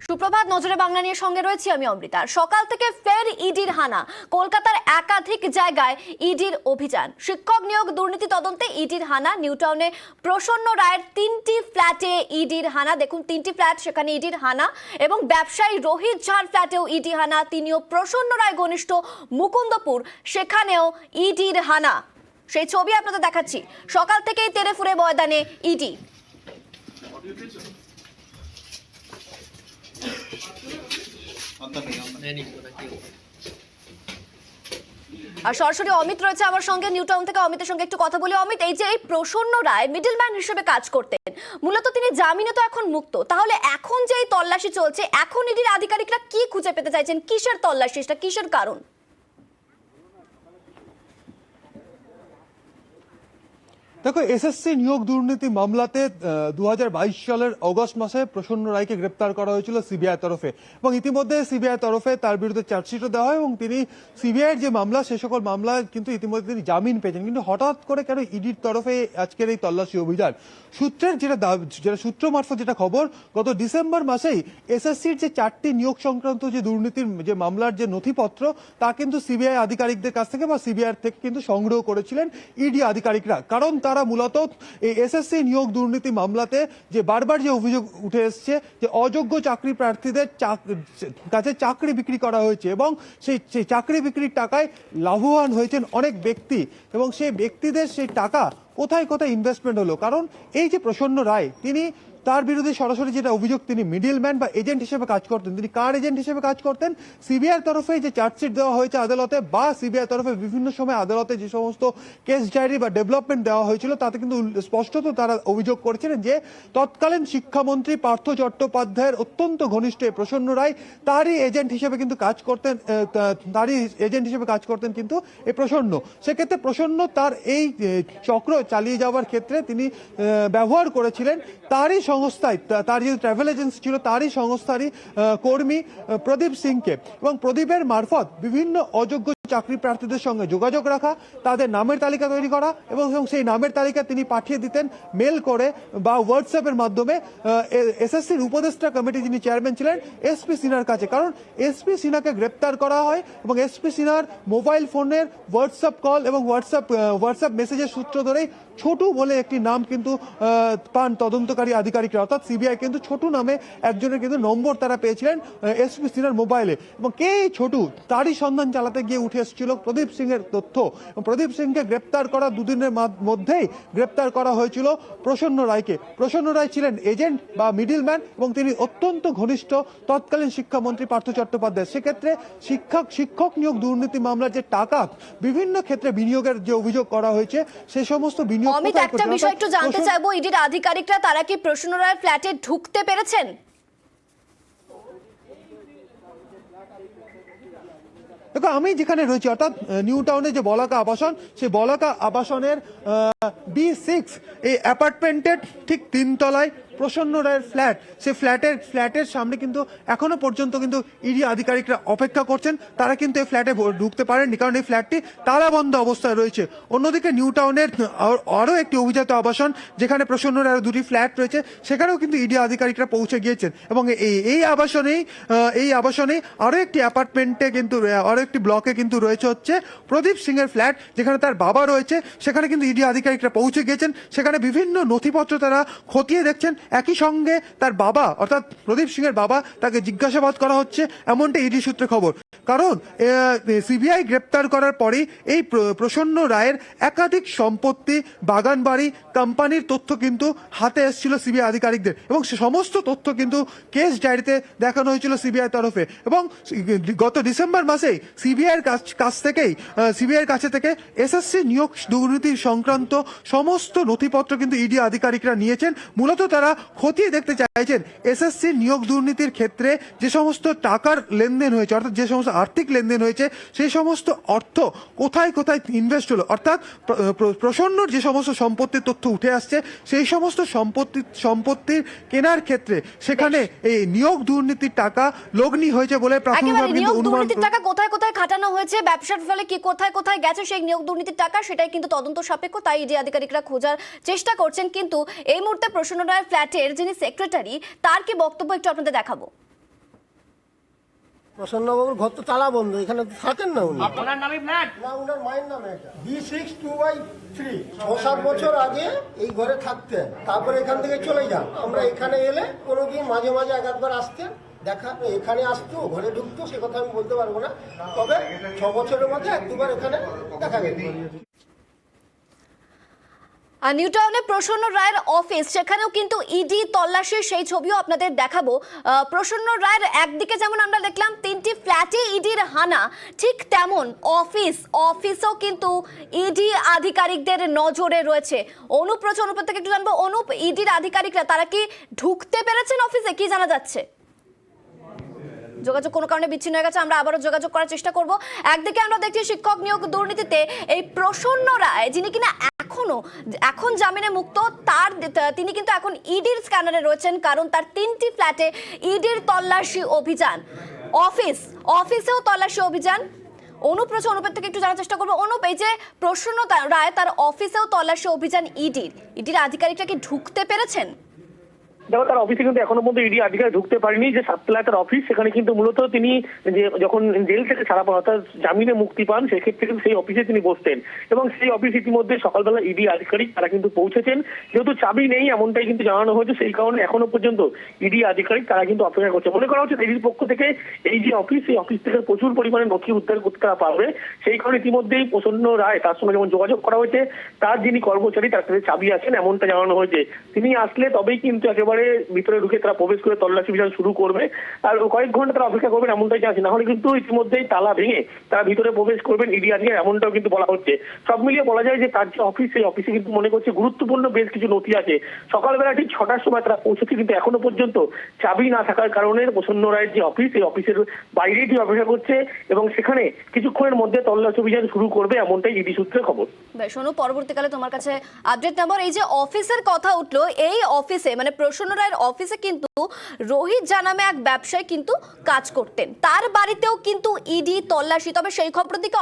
সুপ্রভাত, নজরে বাংলা নিয়ে সঙ্গে রয়েছি আমি অমৃতা। সকাল থেকে ফের ইডির হানা, কলকাতার একাধিক জায়গায় ইডির অভিযান। শিক্ষক নিয়োগ দুর্নীতি তদন্তে ইডির হানা। নিউ টাউনে প্রসন্ন রায়ের 3টি ফ্ল্যাটে ইডির হানা। দেখুন 3টি ফ্ল্যাট, সেখানে ইডির হানা। এবং ব্যবসায়ী রোহিত ঝার ফ্ল্যাটেও ইডি হানা। তিনিও প্রসন্ন রায় ঘনিষ্ঠ মুকুন্দপুর, সেখানেও ইডির হানা। সেই ছবি আপনাদের দেখাচ্ছি। সকাল থেকেই তেরে ফুরে ময়দানে ইডি। আর সরাসরি অমিত রয়েছে আমার সঙ্গে নিউ টাউন থেকে। অমিতের সঙ্গে একটু কথা বলি। অমিত, এই যে এই প্রসন্ন রায় মিডলম্যান হিসেবে কাজ করতেন, মূলত তিনি জামিনে তো এখন মুক্ত, তাহলে এখন যে এই তল্লাশি চলছে, এখন ইডির আধিকারিকরা কি খুঁজে পেতে চাইছেন? কিসের তল্লাশি, এটা কিসের কারণ? দেখো, এসএসসি নিয়োগ দুর্নীতি মামলাতে 2022 সালের অগস্ট মাসে প্রসন্ন রায়কে গ্রেপ্তার করা হয়েছিল সিবিআই তরফে, এবং ইতিমধ্যে সিবিআই তরফে তার বিরুদ্ধে চার্জশিটও দেওয়া হয় এবং তিনি সিবিআইয়ের যে মামলা, সে সকল মামলা কিন্তু ইতিমধ্যে তিনি জামিন পেয়েছেন। কিন্তু হঠাৎ করে কেন ইডির তরফে আজকের এই তল্লাশি অভিযান? সূত্রের যেটা সূত্র মারফত যেটা খবর, গত ডিসেম্বর মাসেই এসএসসির যে 4টি নিয়োগ সংক্রান্ত যে দুর্নীতির যে মামলার যে নথিপত্র, তা কিন্তু সিবিআই আধিকারিকদের কাছ থেকে বা সিবিআই থেকে কিন্তু সংগ্রহ করেছিলেন ইডি আধিকারিকরা। কারণ তারা মূলত এই এসএসসি নিয়োগ দুর্নীতি মামলাতে যে বারবার যে অভিযোগ উঠে এসছে যে অযোগ্য চাকরি প্রার্থীদের কাছে চাকরি বিক্রি করা হয়েছে, এবং সেই চাকরি বিক্রির টাকায় লাভবান হয়েছেন অনেক ব্যক্তি, এবং সেই ব্যক্তিদের সেই টাকা কোথায় কোথায় ইনভেস্টমেন্ট হলো। কারণ এই যে প্রসন্ন রায়, তিনি তার বিরুদ্ধে সরাসরি যেটা অভিযোগ, তিনি মিডলম্যান বা এজেন্ট হিসেবে কাজ করতেন। তিনি কার এজেন্ট হিসেবে কাজ করতেন? সিবিআইয়ের তরফে যে চার্জশিট দেওয়া হয়েছে আদালতে, বা সিবিআইয়ের তরফে বিভিন্ন সময় আদালতে যে সমস্ত কেস ডায়েরি বা ডেভেলপমেন্ট দেওয়া হয়েছিল, তাতে কিন্তু স্পষ্টত তারা অভিযোগ করেছিলেন যে তৎকালীন শিক্ষামন্ত্রী পার্থ চট্টোপাধ্যায়ের অত্যন্ত ঘনিষ্ঠ প্রসন্ন রায় তারই এজেন্ট হিসেবে কিন্তু কাজ করতেন কিন্তু এই প্রসন্ন। সেক্ষেত্রে প্রসন্ন তার এই চক্র চালিয়ে যাওয়ার ক্ষেত্রে তিনি ব্যবহার করেছিলেন তারই সংস্থায়, তার যে ট্রাভেল এজেন্সি ছিল তারই সংস্থারই কর্মী প্রদীপ সিংকে, এবং প্রদীপের মারফত বিভিন্ন অযোগ্য চাকরি প্রার্থীদের সঙ্গে যোগাযোগ রাখা, তাদের নামের তালিকা তৈরি করা, এবং সেই নামের তালিকা তিনি পাঠিয়ে দিতেন মেল করে বা হোয়াটসঅ্যাপের মাধ্যমে এসএসসির উপদেষ্টা কমিটি যিনি চেয়ারম্যান ছিলেন এসপি সিনহার কাছে। কারণ এসপি সিনহাকে গ্রেপ্তার করা হয় এবং এসপি সিনহার মোবাইল ফোনের হোয়াটসঅ্যাপ কল এবং হোয়াটসঅ্যাপ মেসেজের সূত্র ধরেই ছোটু বলে একটি নাম কিন্তু পান তদন্তকারী আধিকারিকরা, অর্থাৎ সিবিআই কিন্তু ছোটু নামে একজনের কিন্তু নম্বর তারা পেয়েছিলেন এসপি সিনহার মোবাইলে, এবং কে ছোটু তারই সন্ধান চালাতে গিয়ে উঠে এসেছিল প্রদীপ সিং এর তথ্য। প্রদীপ সিংকে গ্রেপ্তার করা দুদিনের মধ্যেই গ্রেপ্তার করা হয়েছিল প্রসন্ন রায়কে। প্রসন্ন রায় ছিলেন এজেন্ট বা মিডলম্যান, এবং তিনি অত্যন্ত ঘনিষ্ঠ তৎকালীন শিক্ষামন্ত্রী পার্থ চট্টোপাধ্যায়। সেক্ষেত্রে শিক্ষক নিয়োগ দুর্নীতি মামলার যে টাকা বিভিন্ন ক্ষেত্রে বিনিয়োগের যে অভিযোগ করা হয়েছে, সে সমস্ত বিনিয়োগ। অমিত, একটা বিষয় একটু জানতে চাইবো, ইডির আধিকারিকরা তারা কি প্রসন্ন রায়ের ফ্ল্যাটে ঢুকতে পেরেছেন? দেখো, আমি যেখানে রয়েছি অর্থাৎ নিউ টাউনে যে বলাকা আবাসন, সেই বলাকা আবাসনের B6 এই অ্যাপার্টমেন্টের ঠিক 3 তলায় প্রসন্ন রায়ের ফ্ল্যাট। সেই ফ্ল্যাটের সামনে কিন্তু এখনো পর্যন্ত কিন্তু ইডি আধিকারিকরা অপেক্ষা করছেন। তারা কিন্তু এই ফ্ল্যাটে ঢুকতে পারেননি, কারণ এই ফ্ল্যাটটি তালাবন্ধ অবস্থায় রয়েছে। অন্যদিকে নিউ টাউনের আরও একটি অভিজাত আবাসন, যেখানে প্রসন্ন রায়ের 2টি ফ্ল্যাট রয়েছে, সেখানেও কিন্তু ইডি আধিকারিকরা পৌঁছে গিয়েছেন, এবং এই আবাসনেই আরও একটি অ্যাপার্টমেন্টে কিন্তু আরও একটি ব্লকে কিন্তু রয়েছে হচ্ছে প্রদীপ সিং এর ফ্ল্যাট, যেখানে তার বাবা রয়েছে। সেখানে কিন্তু ইডি আধিকারিকরা পৌঁছে গিয়েছেন, সেখানে বিভিন্ন নথিপত্র তারা খতিয়ে দেখছেন। একই সঙ্গে তার বাবা অর্থাৎ প্রদীপ সিং এর বাবা, তাকে জিজ্ঞাসাবাদ করা হচ্ছে, এমনটা ইডি সূত্রে খবর। কারণ সিবিআই গ্রেপ্তার করার পরেই এই প্রসন্ন রায়ের একাধিক সম্পত্তি, বাগান বাড়ি, কোম্পানির তথ্য কিন্তু হাতে এসেছিল সিবিআই আধিকারিকদের, এবং সে সমস্ত তথ্য কিন্তু কেস ডায়েরিতে দেখানো হয়েছিল সিবিআই তরফে। এবং গত ডিসেম্বর মাসেই সিবিআইয়ের কাছে থেকে এসএসসি নিয়োগ দুর্নীতি সংক্রান্ত সমস্ত নথিপত্র কিন্তু ইডি আধিকারিকরা নিয়েছেন। মূলত তারা খতিয়ে দেখতে চাইছেন এসএসসি নিয়োগ দুর্নীতির ক্ষেত্রে যে সমস্ত টাকার লেনদেন হয়েছে, অর্থাৎ যে সমস্ত আর্থিক লেনদেন হয়েছে, সেই সমস্ত অর্থ কোথায় কোথায় ইনভেস্ট হলো, অর্থাৎ প্রসন্নর যে সমস্ত সম্পত্তির তথ্য উঠে আসছে, সেই সমস্ত সম্পত্তির কেনার ক্ষেত্রে সেখানে এই নিয়োগ দুর্নীতির টাকা লগ্নি হয়েছে বলে প্রাথমিকভাবে কিন্তু অনুমান। টাকা কোথায় কোথায় খাটানো হয়েছে, ব্যবসার ফলে কি কোথায় কোথায় গেছে সেই নিয়োগ দুর্নীতির টাকা, সেটাই কিন্তু তদন্ত সাপেক্ষ, তাই ইডি আধিকারিকরা খোঁজার চেষ্টা করছেন। কিন্তু এই মুহূর্তে প্রসন্ন রায়ের ফ্ল্যাটের যিনি সেক্রেটারি, তার কি বক্তব্য একটু আপনাদের দেখাবো। প্রসন্নবাবুর ঘর তো তালা বন্ধ, এখানে তো থাকেন না উনি। ওনার নামে ফ্ল্যাট? না, উনার মায়ের নামে এটা B6-2/3। 6-7 বছর আগে এই ঘরে থাকতেন, তারপরে এখান থেকে চলে যান। আমরা এখানে এলে কোনোদিন মাঝে মাঝে এক একবার আসতেন, দেখা এখানে আসতো, ঘরে ঢুকতো, সে কথা আমি বলতে পারবো না, তবে 6 বছরের মধ্যে 1-2বার এখানে দেখা গেছে। আর নিউ টাউনে প্রসন্ন রায়ের অফিস, সেখানেও কিন্তু ইডি তল্লাশির সেই ছবিও আপনাদের দেখাবো। প্রসন্ন রায়ের একদিকে যেমন আমরা দেখলাম 3টি ফ্ল্যাটে ইডির হানা, ঠিক তেমন অফিসও কিন্তু ইডি আধিকারিকদের নজরে রয়েছে। অনুপ রয়েছে, অনুপ থেকে একটু জানবো। অনুপ, ইডির আধিকারিকরা তারা কি ঢুকতে পেরেছেন অফিসে, কি জানা যাচ্ছে? যোগাযোগ কোনো কারণে বিচ্ছিন্ন হয়ে গেছে, আমরা আবারও যোগাযোগ করার চেষ্টা করব। একদিকে আমরা দেখছি শিক্ষক নিয়োগ দুর্নীতিতে এই প্রসন্ন রায়, যিনি কিনা এখন জামিনে মুক্ত, তিনি কিন্তু এখন ইডির স্ক্যানারে রয়েছেন, কারণ তার 3টি ফ্ল্যাটে ইডির তল্লাশি অভিযান, অফিসেও তল্লাশি অভিযান। অনুপ রয়েছে, অনুপের থেকে একটু জানার চেষ্টা করবো। অনুপ, এই যে প্রসন্ন রায়, তার অফিসেও তল্লাশি অভিযান ইডির আধিকারিকরা কি ঢুকতে পেরেছেন? দেখো, তার অফিসে কিন্তু এখনো পর্যন্ত ইডি আধিকারিক ঢুকতে পারেনি। যে 7 তলায় তার অফিস, সেখানে কিন্তু মূলত তিনি যে যখন জেল থেকে ছাড়া পান, অর্থাৎ জামিনে মুক্তি পান, সেক্ষেত্রে কিন্তু সেই অফিসে তিনি বসতেন, এবং সেই অফিস ইতিমধ্যে সকালবেলা ইডি আধিকারিক তারা কিন্তু পৌঁছেছেন। যেহেতু চাবি নেই এমনটাই কিন্তু জানানো হয়েছে, সেই কারণে এখনো পর্যন্ত ইডি আধিকারিক তারা কিন্তু অপেক্ষা করছে। মনে করা হচ্ছে ইডির পক্ষ থেকে এই যে অফিস, সেই অফিস থেকে প্রচুর পরিমাণে নথি উদ্ধার করতে পারবে। সেই কারণে ইতিমধ্যেই প্রসন্ন রায়, তার সঙ্গে যেমন যোগাযোগ করা হয়েছে, তার যিনি কর্মচারী তার কাছে চাবি আছেন এমনটা জানানো হয়েছে। তিনি আসলে তবেই কিন্তু একেবারে ভিতরে ঢুকে তারা প্রবেশ করে তল্লাশি অভিযান শুরু করবে, আর কয়েক ঘন্টা তারা অপেক্ষা করবেন এমনটাই জানছি। না হলে কিন্তু ইতিমধ্যেই তালা ভেঙে তারা ভিতরে প্রবেশ করবেন ইডি আধিকারিক, এমনটাও কিন্তু বলা হচ্ছে। সব মিলিয়ে বলা যায় যে তার যে অফিস, সেই অফিসে কিন্তু মনে করছে গুরুত্বপূর্ণ বেশ কিছু নথি আছে। সকালবেলা ঠিক 6টার সময় তারা পৌঁছেছে, কিন্তু এখনো পর্যন্ত চাবি না থাকার কারণে প্রসন্ন রায়ের যে অফিস, সেই অফিসের বাইরেই অপেক্ষা করছে, এবং সেখানে কিছুক্ষণের মধ্যে তল্লাশি অভিযান শুরু করবে এমনটাই ইডি সূত্রে খবর। শোনো, পরবর্তীকালে তোমার কাছে আপডেট নেব। এই যে অফিসের কথা উঠলো, এই অফিসে মানে প্রসন্ন রায়ের অফিসে কিন্তু রোহিত নামে এক ব্যবসায়ী কিন্তু কাজ করতেন, তার বাড়িতেও কিন্তু ইডি তল্লাশি। তবে সেই খবরের দিকে